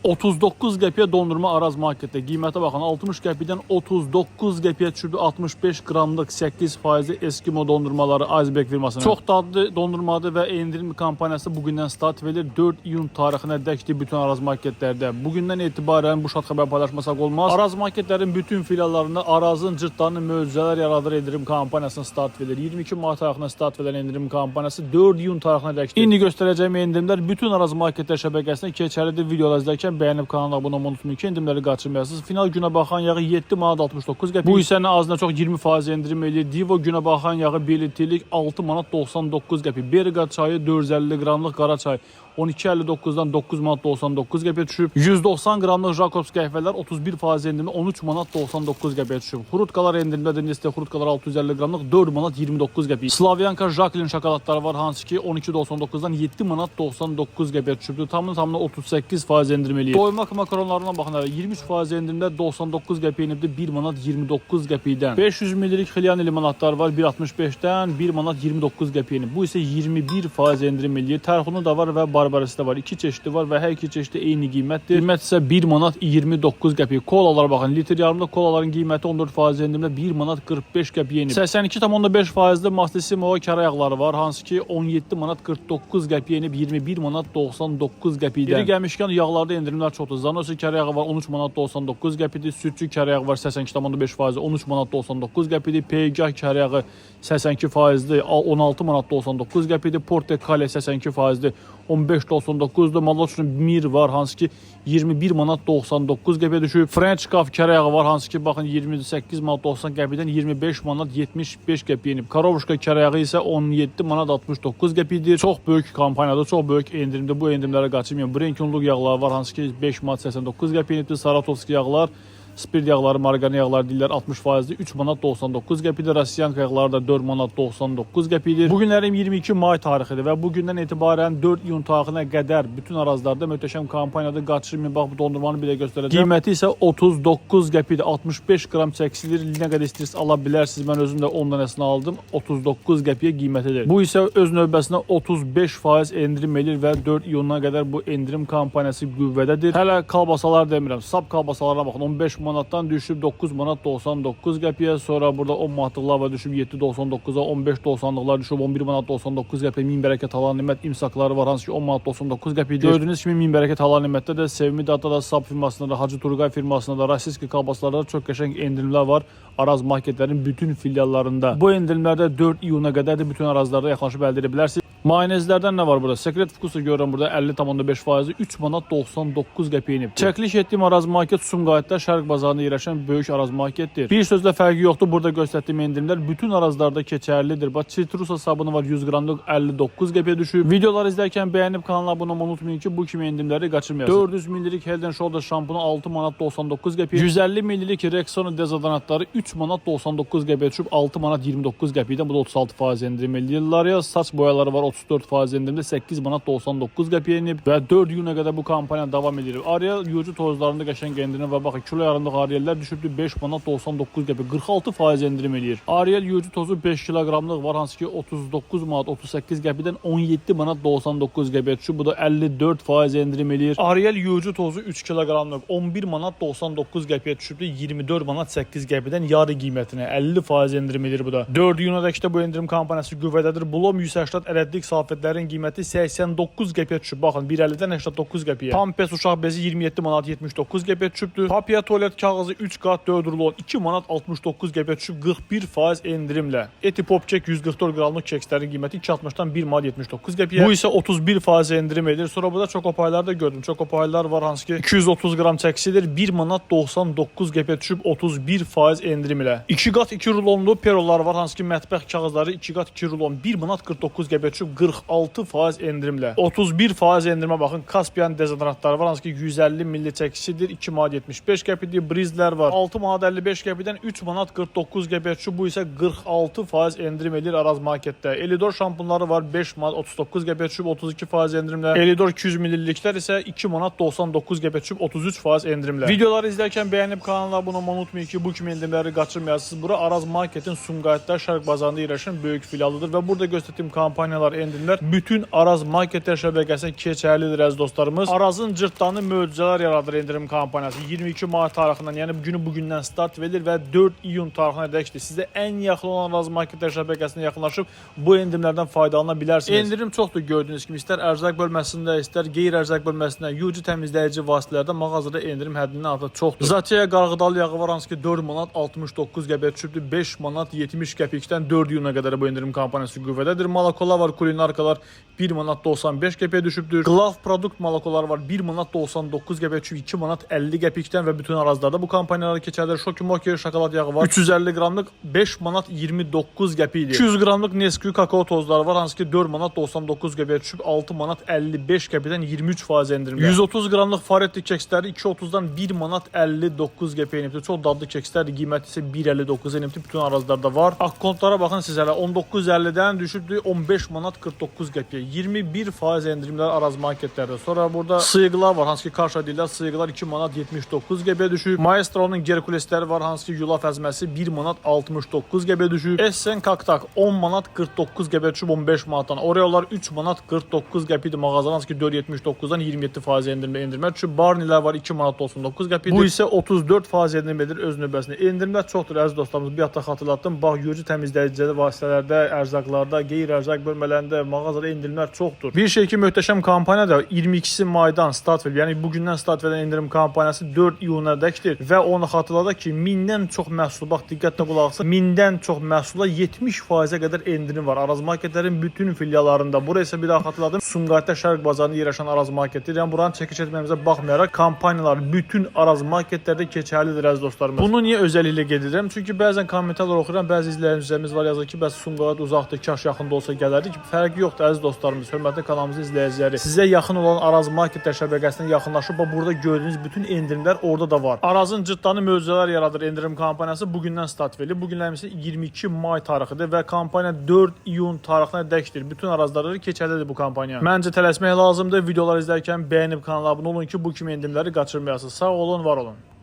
39 qəpiyə dondurma Araz marketdə. Qiymətə baxın, 60 qəpikdən 39 qəpiyə düşüb 65 qramlıq 8% Eskimo dondurmaları Azbek firmasının. Çox dadlı dondurmadır və endirim kampaniyası bugündən start verilir. 4 iyun tarixinə dəkdir bütün Araz marketlərdə. Bugündən etibarən bu şad xəbər paylaşmasaq olmaz. Araz marketlərin bütün filiallarında Arazın cırtdanı möcüzələr yaradır endirim kampaniyasına start verilir. 22 mart tarixinə start verilen endirim kampaniyası 4 iyun tarixinə dəkdir. İndi göstərəcəyim endirimlər bütün Araz marketlər şəbəkəsində keçərlidir. Videolar izlərkən bəyənib kanala abunə olmayı unutmayın ki, endirimləri qaçırmayasınız. Final günə baxan yağı 7 manat 69 qəpik. Bu isə nə az nə çox 20% endirim eləyir. Divo günə baxan yağı 1 litrlik 6 manat 99 qəpik. Berqa çayı 450 qramlıq qara çay 12.59'dan 9 manat 99 qəpiyə düşüb. 190 qramlıq Jacobs qəhvələr 31% endirimlə 13 manat 99 qəpiyə düşüb. Xurutkalar endirimlədir. Nestle xurutkalar 650 qramlıq 4 manat 29 qəpik. Slavyanka Jacqueline şokoladları var, hansı ki 12.99'dan 7 manat 99 qəpiyə düşübdür. Tamına 38% endirim eləyir. Doymaq makaronlarına baxın, 23% endirimlə 99 qəpiyə enibdir 1 manat 29 qəpikdən. 500 ml Xilyan limonadlar var 1.65'dən 1 manat 29 qəpiyə enib. Bu isə 21% endirim eləyir. Tərxunu da var və barbarisi də var. 2 çeşidi var və hər iki çeşidi eyni qiymətdir. Qiymət isə 1 manat 29 qəpik. Kolalara baxın. Litr yarımda kolaların qiyməti 14% endirimlə 1 manat 45 qəpiyə enib. 82,5%li Maslissimo kara yağları var, hansı ki 17 manat 49 qəpiyə enib 21 manat 99 qəpikdən. Yeri gəlmişkən yağlarda endirimlər çoxdur. Zanosi kara yağı var 13 manat 99 qəpidir. Südçü kara yağı var 82,5%, 13 manat 99 qəpidir. Peygah kara yağı 82%, 16 manat 99 qəpidir. Porte Kale 82%, 15.99'da Malloch'un Mir var, hansı ki 21 manat 99 qəpiyə düşüb. French Kaf kara yağı var, hansı ki baxın 28 manat 90 qəpikdən 25 manat 75 qəpiyə enib. Karovuşka kara yağı isə 17 manat 69 qəpikdir. Çox böyük kampaniyadır, çox böyük endirimdir. Bu endirimlərə qaçırmayın. Brenkunluq yağları var, hansı ki 5 manat 89 qəpiyə enibdir. Saratovski yağlar, spirt yağları, margarin yağları deyirlər 60%'dir. 3 manat 99 qəpidir. Rasiyanka yağları da 4 manat 99 qəpidir. Bugünlərim 22 may tarixidir və bugündən etibarən 4 iyun tarixinə qədər bütün arazlarda möhtəşəm kampaniyada qaçırmayın. Bax, bu dondurmanı bir də göstərəcəm. Qiyməti isə 39 qəpidir. 65 qram çəkilir. Nə qədər istəyirsiniz ala bilərsiniz. Mən özüm də 10 dənəsini aldım. 39 qəpiyə qiymətidir. Bu isə öz növbəsində 35% endirim edir və 4 iyununa qədər bu endirim kampaniyası qüvvədədir. Hələ kalbasalar demirəm. Sap kalbasalarına baxın. 15 manatdan düşüb 9 manat 99 qəpiyə. Sonra burada 10 manatlıqlar var, düşüb 7.99'a, 15.90'lıqlar düşüb 11 manat 99 qəpiyə. Min bərəkət halal nimət imsakları var, hansı ki 10 manat 99 qəpiyə. Gördüyünüz kimi min bərəkət halal nimətdə də Sevmi Dadda da, Sap firmasında da, Hacı Turqay firmasında da, Rasiski kalbasalarda da çox qəşəng endirimlər var. Araz marketlərin bütün filiallarında. Bu endirimlərdə 4 iyuna qədər də bütün arazlarda yaxınlaşıb əldə edə bilərsiniz. Mayonezlərdən nə var burada? Secret Fukusu görürəm burada 50,5%, 3 manat 99 qəpiyə enib. Çəkiliş etdiyim Araz market Sumqayıtda Şərq bazarında yerləşən böyük Araz marketdir. Bir sözlə fərqi yoxdur. Burada göstərdiyim endirimlər bütün arazlarda keçərlidir. Bax, Citrus sabunu var 100 qramlıq 59 qəpiyə düşüb. Videoları izlərkən bəyənib kanala abunə olmayı unutmayın ki, bu kimi endirimləri qaçırmayasınız. 400 ml Head & Shoulder şampunu 6 manat 99 qəpiyə. 150 ml Rexona dezodorantları 3 manat 99 qəpiyə düşüb 6 manat 29 qəpikdən. Bu da 36% endirim eləyirlər. Ya saç boyaları var 34% endirimdə 8 manat 99 qəpiyə enib və 4 iyuna qədər bu kampaniya davam edir. Ariel yucu tozlarında qəşəng endirim və baxın kilo yarımlıq Ariellər düşübdür 5 manat 99 qəpiyə, 46% endirim eləyir. Ariel yucu tozu 5 kiloqramlıq var, hansı ki 39 manat 38 qəpikdən 17 manat 99 qəpiyə düşüb. Bu da 54% endirim eləyir. Ariel yucu tozu 3 kiloqramlıq 11 manat 99 qəpiyə düşübdür 24 manat 8 qəpikdən yarı qiymətinə 50% endirim eləyir bu da. 4 iyunadakı bu endirim kampaniyası qüvvədədir. Blom 180 ədədlik salfetlərin qiyməti 89 qəpiyə düşüb. Baxın 1.50-dən 89 qəpiyə. Pampers uşaq bezi 27 manat 79 qəpiyə düşübdür. Papier tualet kağızı 3 qat 4 rulon 2 manat 69 qəpiyə düşüb 41% endirimlə. Eti pop kek 144 qramlıq kekslərin qiyməti 2.60-dan 1 manat 79 qəpiyə. Bu isə 31% endirim edir. Sonra burada çokopaylar da gördüm. Çokopaylar var, hansı ki 230 qram çəkisidir 1 manat 99 qəpiyə düşüb 31% endirim ilə. 2 qat 2 rulonlu perollar var, hansı ki mətbəx kağızları 2 qat 2 rulon 1 manat 49 qəpiyə düşüb 46% endirimlə. 31% endirimə baxın. Kaspian dezodorantları var, hansı ki 150 ml çəkisidir 2 manat 75 qəpidir. Brizlər var 6 manat 55 qəpikdən 3 manat 49 qəpiyə düşüb. Bu isə 46% endirim edir Araz marketdə. Elidor şampunları var 5 manat 39 qəpiyə düşüb 32% endirimlə. Elidor 200 ml-liklər isə 2 manat 99 qəpiyə düşüb 33% endirimlə. Videoları izlərkən bəyənib kanala abunə olmayı unutmayın ki, bu kimi endirimləri qaçırmayasınız. Bura Araz marketin Sumqayıtda Şərq bazarında yerləşən böyük filialıdır və burada göstərdiyim kampaniyalar, endirimlər bütün Araz marketlər şəbəkəsində keçərlidir əziz dostlarımız. Arazın cırtdanı möcüzələr yaradır endirim kampaniyası. 22 may tarixindən, yəni günü bugündən start verilir və 4 iyun tarixinə qədərdir. Sizə ən yaxın olan Araz marketlər şəbəkəsinə yaxınlaşıb bu endirimlərdən faydalana bilərsiniz. Endirim çoxdur gördüyünüz kimi. İstər ərzaq bölməsində, istər qeyri-ərzaq bölməsində, yucu təmizləyici vasitələrdə mağazada endirim həddindən artıq çoxdur. Zatiya qarğıdalı yağı var, hansı ki 4 manat 69 qəpiyə düşübdür. 5 manat 70 qəpikdən 4 iyuna qədər bu endirim kampaniyası qüvvədədir. Malakolar var, kulinarkalar 1 manat 95 qəpiyə düşübdür. Qlav produkt malakolar var, 1 manat 99 qəpiyə düşüb 2 manat 50 qəpikdən və bütün arazlarda bu kampaniyalar keçərlidir. Şokimoki şokolad yağı var, 350 qramlıq 5 manat 29 qəpikdir. 200 qramlıq Nesquik kakao tozları var, hansı ki 4 manat 99 qəpiyə düşüb 6 manat 55 qəpikdən 23% endirimdə. 130 qramlıq Faretti keksləri 2.30-dan 1 manat 59 qəpiyə enibdir. Çox dadlı kekslərdir, qiyməti isə 1.59 enibdir. Bütün arazlarda var. Akkontlara baxın siz hələ 19.50-dən düşübdür 15 manat 49 qəpiyə. 21% endirimlər Araz marketlərdə. Sonra burada sıyıqlar var, hansı ki karşa deyirlər. Sıyıqlar 2 manat 79 qəpiyə düşüb. Maestro'nun gerkulesləri var, hansı ki yulaf əzməsi 1 manat 69 qəpiyə düşüb. Essen kaktak 10 manat 49 qəpiyə düşüb 15 manatdan. Oreolar 3 manat 49 qəpidir mağazadan, hansı ki 4.79-dan 27% endirimə düşüb. Barnilər var 2 manat 99 qəpidir. Bu isə 34% endirimdir öz növbəsində. Endirimlər çoxdur əziz dostlarımız. Bir hətta xatırlatdım. Bax, yucu təmizləyici vasitələrdə, ərzaqlarda, qeyri-ərzaq bölmələrində mağazada endirimlər çoxdur. Bir şey ki, möhtəşəm kampaniya da 22 maydan start verir. Yəni bugündən start verən endirim kampaniyası 4 iyunadəkdir və onu xatırladaq ki, 1000-dən çox məhsul, bax diqqətlə qulaq asın, 1000-dən çox məhsula 70%-ə qədər endirim var Araz marketlərin bütün filiallarında. Buraya isə bir daha xatırladım. Sumqayıtda Şərq bazarında yerləşən Araz marketdir. Yəni buranın çəkiş etməyimizə baxmayaraq kampaniyalar bütün Araz marketlərdə keçərlidir əziz dostlarımız. Bunu niyə özəlliklə qeyd edirəm? Çünki bəzən kommentarlar oxuyuram, bəzi izləyicilərimiz var yazır ki, bəs Sumqayıt uzaqdır, kaş yaxında olsa gələrdik. Fərqi yoxdur əziz dostlarımız, hörmətli kanalımızın izləyiciləri. Sizə yaxın olan Araz marketlər şəbəkəsinə yaxınlaşıb burada gördüyünüz bütün endirimlər orada da var. Arazın cırtdanı möcüzələr yaradır endirim kampaniyası bugündən start verilir. Bugünlərimiz 22 may tarixidir və kampaniya 4 iyun tarixinə qədərdir. Bütün arazlarda keçərlidir bu kampaniya. Məncə tələsmək lazımdır. Videolar izlərkən bəyənib kanala abunə olun ki, bu kimi endirimləri qaçırmayasınız. Sağ olun, var olun.